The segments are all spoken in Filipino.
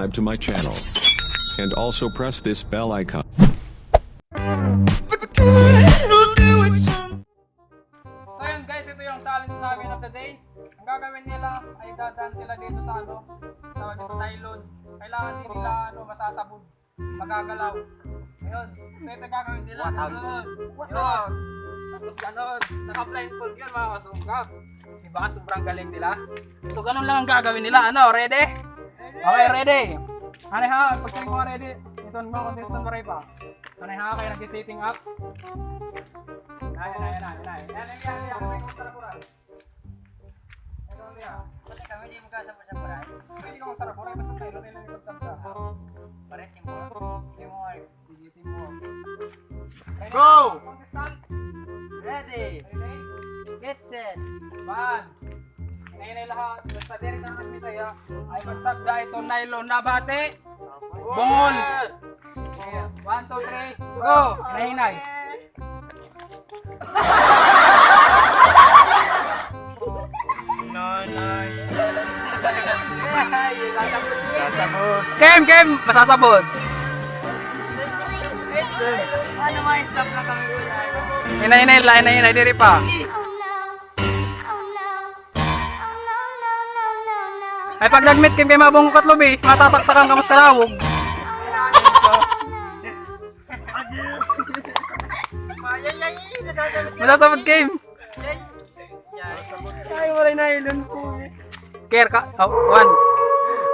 subscribe to my channel. And also press this bell icon. So yun guys, ito yung challenge namin of the day. Ang gagawin nila ay dadaan sila dito sa tawag dito nylon. Kailangan din nila masasabog, magagalaw. Ayun, so ito gagawin nila. Ayun. Tapos ganun, naka-blindfold yun mga kasungkap. Diba? Sobrang galing nila. So ganun lang ang gagawin nila. Ready? Okay, ready. Ano ha, pag-check mo ready. Ito ang mga contestant maray pa. Ano ha, kayo nag-sitting up. Ayan. Ano yung masarapuran? Ito niya. Kasi kami hindi magkasama-samuran. Hindi ka masarapuran, basta tayo lang yung pagsabda. Pares teamwork. Sige, teamwork. Go! Contestant, Ready! ready? Get set! One. Ngayon ay lahat, basta diri na kami tayo, ay magsabda ito nylon na bate. Bungol. Sige, 1, 2, 3, go! Hinay-hinay. Kem! Masasabot. Ano mga stop na kami wala? Hinay-hinay, diri pa. Ay pag nag-meet Kim kay mabong katlobi, matataktakan ka mas karawog. Masasabot Kim. Ay, wala na ilon po eh. Care ka. Oh, one.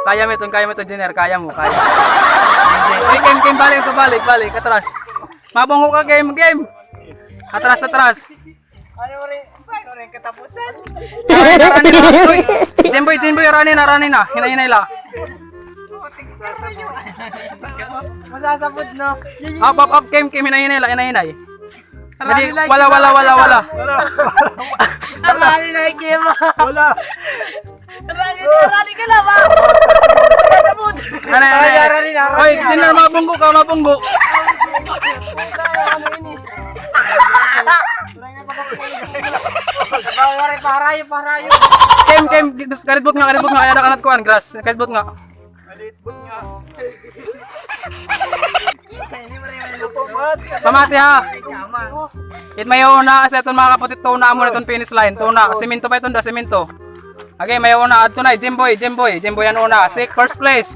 Kaya mo ito, Jenner. Kaya mo. Ay, Kim, balik. Atras. Mabunggo ka, game. Atras. Ano rin katapusan? Rani na. Uy, Jimboy, rani na. Hinay-hinay la. Masasabot no? Up, Kim, hinay-hinay la. Wala. Arani na ikim. Wala. Arani ka na ba? Masasabot. Arani. Uy, Jenner, mabunggo ka. Parayo. Kim, kalibot nga. Kaya na kanat kuhan, grass. Kalibot nga. Pamati ha. It may una kasi itong mga kaputit tuna mo na itong finish line. Tuna. Semento pa itong semento. Okay, may una. Ato na. Jimboy yan una. First place.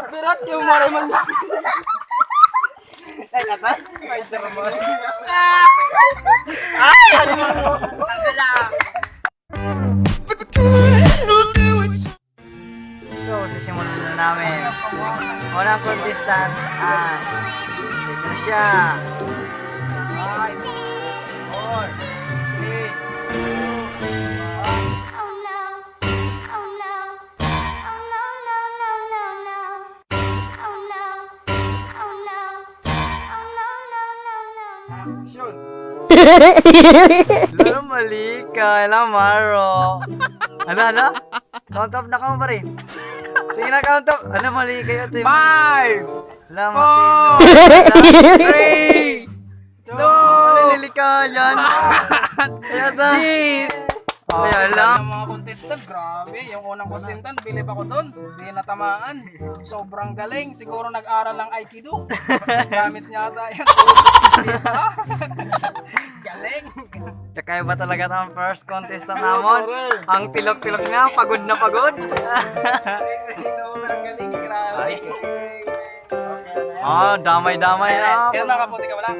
Berat yung maray man. Ay, apa? Spider-Man. Ang gala. So, sisimulan na namin. Unang contestant ay ito na siya. 5, 4, 3, Lalo mali ka, Maro. Ano? Count off na ka pa rin. Sige na, count off. Ano, mali kayo, Tim? 5, Alam, 4, 3, 2, Malilili ka yan. Kaya ba? Kaya lang. Yung mga contestant, grabe. Yung unang contestant, bilib ako doon. Hindi natamaan. Sobrang galing. Siguro nag-aral ng Aikido. Gamit niya ata yung galing. Kakaiba talaga ang first contestant namon. Ang tilok-tilok nga, pagod na pagod. Sobrang galing. Grabe. Damay-damay na. Kaya nakaputi ka wala?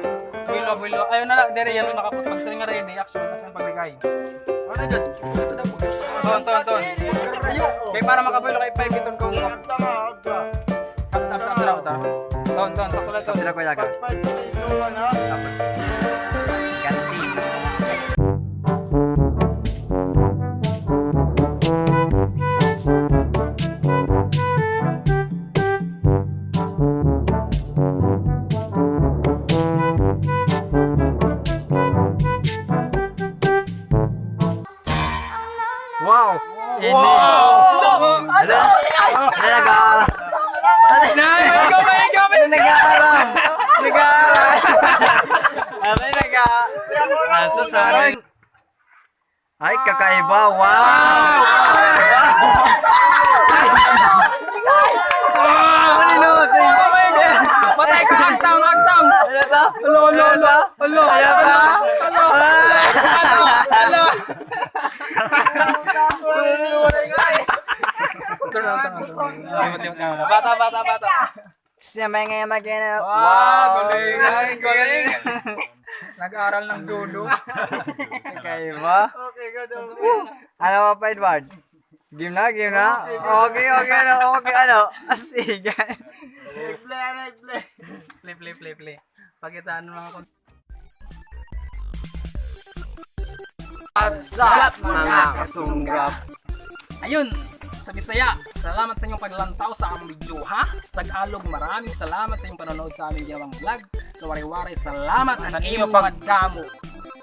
Builo. Ayun na lang. Dere yan nakaputi. Pag sila nga rin, reaction. Kasi ang pagbigay. Ton. Kaya para makabuilo kay 5 itong kong mo. Tap. Ton. Sakto lang ton. Sila ko yaga. Ganti. Wow! Wow! Talaga. nag-aaral. Nag-aaral. Aray nag-aaral. Sorry. Ay, kakaiba. Wow! Ano si? Patay ka, agtang! Alo! Bata! Siya may ngayon mag-ina. Wow! Galing! Nag-aaral ng judo. Kakaiba. Okay, go daw. Ano mo pa, Edward? Game na? Okay, Asigan. Play. Pakitaan mo mga What's mga kasunggap? Ayun, sa Bisaya, salamat sa inyong paglantaw sa aming video ha. Sa Tagalog, maraming salamat sa inyong panonood sa aming gawang vlog. Sa wari-wari, salamat sa inyong mga damo.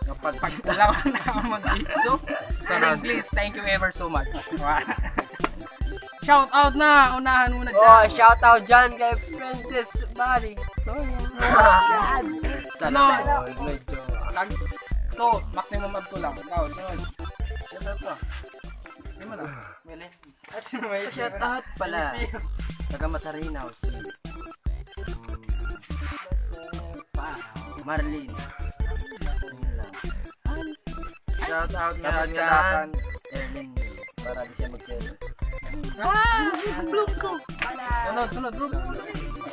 Kapag pagtalawan na amang video. Sa English, thank you ever so much. Shout out na! Unahan muna dyan. Oh, shout out dyan kay Princess Bali. Sunod! To, maximum up to lang. Ikaw, sunod. Shout out to. Hindi mo na. Mili. Shout out pala. Taga Matarinaw si Marlene. Yun lang. Shout out na Kamustahan? Erlin. Para di siya mag-sell. Sunod.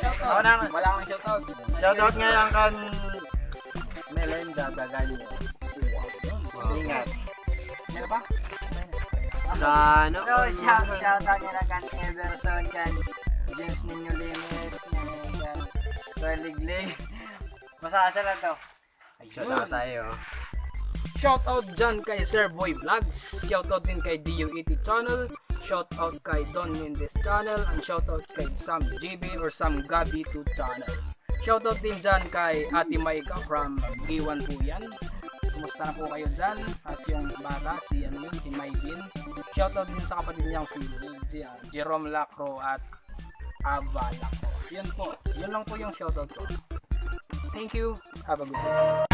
Shout out. Wala kang shout out. Shoutout ngayon kan Melinda Daganyo. Ingat. Meron pa? Sa ano? So, shout out nila kan Everson, kan James Ninyo Limit, kan Berliglig. Masasa lang to. Shout out tayo. Shoutout dyan kay Sir Boy Vlogs. Shoutout din kay DU80 Channel. Shoutout kay Don Mendez Channel. And shoutout kay Sam GB or Sam Gabi 2 Channel. Shoutout din dyan kay Ate Maika from B1 po yan. Kumusta na po kayo dyan? At yung bata, si Maybin. Shoutout din sa kapatid niyang si Jerome Lacro at Ava Lacro. Yun po. Yun lang po yung shoutout ko. Thank you. Have a good day.